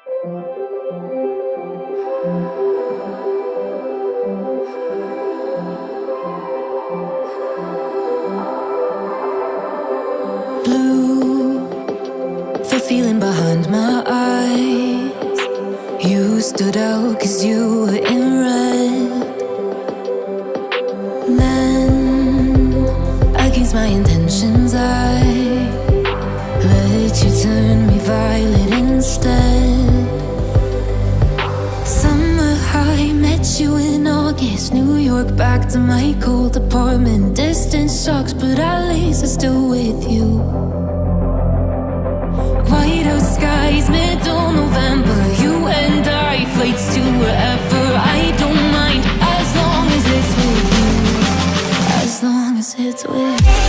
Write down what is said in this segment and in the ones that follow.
Blue, the feeling behind my eyes. You stood out 'cause you were in red. Then, against my intentions, I let you turn me violet instead. Summer high, met you in August. New York, back to my cold apartment. Distance sucks, but at least I'm still with you. Whiteout skies, middle November. You and I, flights to wherever. I don't mind, as long as it's with you. As long as it's with you.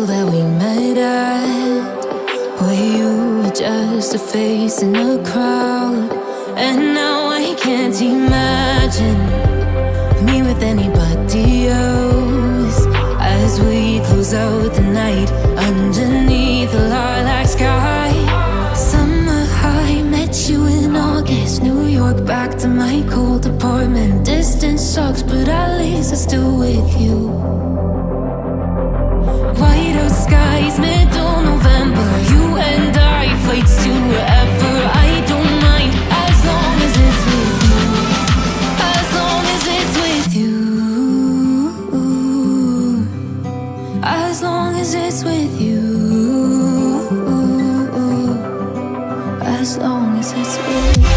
That we met at, where you were just a face in a crowd. And now I can't imagine me with anybody else. As we close out the night underneath the lilac sky. Summer high, met you in August. New York, back to my cold apartment. Distance sucks, but at least I'm still with you. Whiteout skies, middle November. You and I, flights to wherever. I don't mind, as long as it's with you. As long as it's with you. As long as it's with you. As long as it's with you.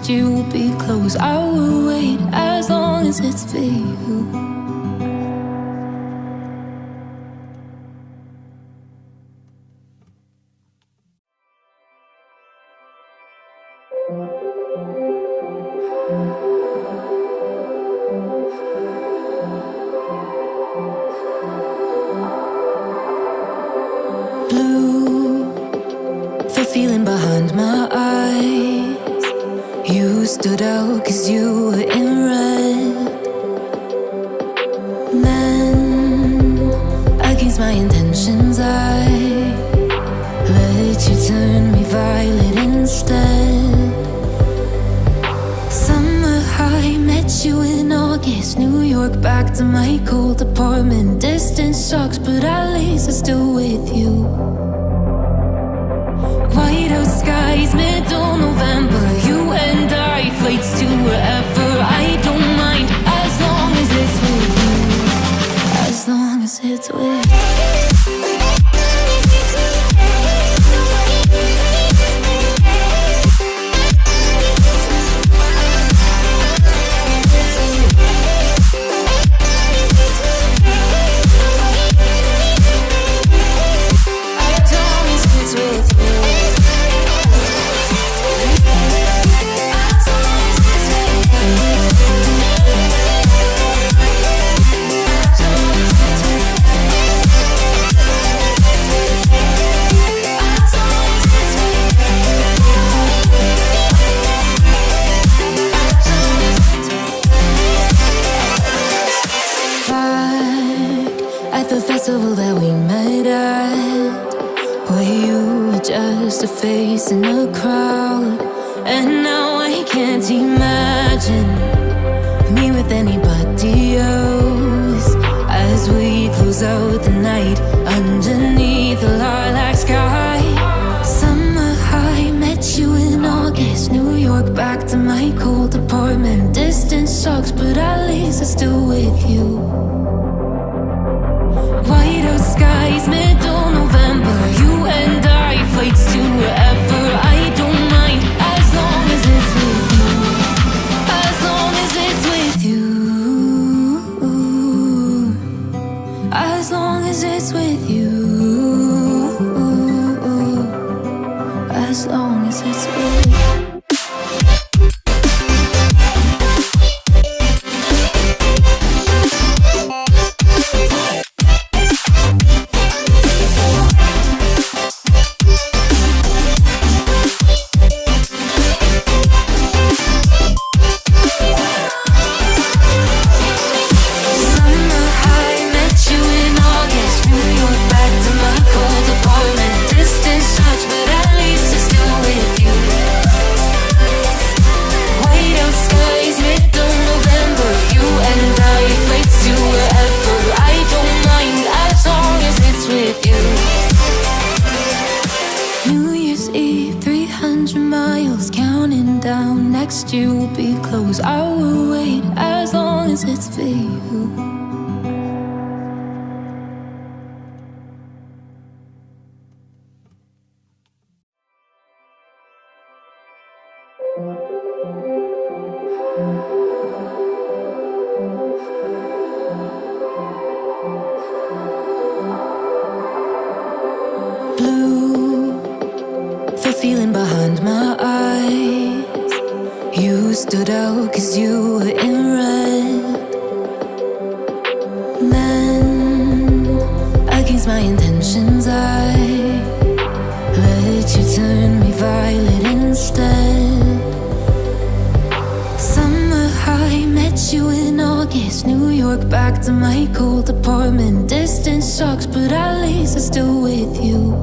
You will be close. I will wait as long as it's for you. Blue, the feeling behind my eyes. You stood out 'cause you were in red. Then, against my intentions, I let you turn me violet instead. Summer high, met you in August. New York, back to my cold apartment. Distance sucks, but at least I'm still with you. Whiteout skies, middle November. You and I, flights to wherever. I don't mind, as long as it's with you. As long as it's with you. And now I can't imagine me with anybody else. As we close out the night underneath the lilac sky. Summer high, met you in August. New York, back to my cold apartment. Distance sucks, but at least I'm still with you. White out skies, middle November. You and I, flights to wherever. I don't mind, as long as it's with you. As long as it's with you. As long as it's with you. As long as it's with you. Blue, the feeling behind my eyes. You stood out 'cause you were in red. Men, against my intentions, I let you turn me violet instead. Summer high, met you in August. New York, back to my cold apartment. Distance sucks, but at least I'm still with you.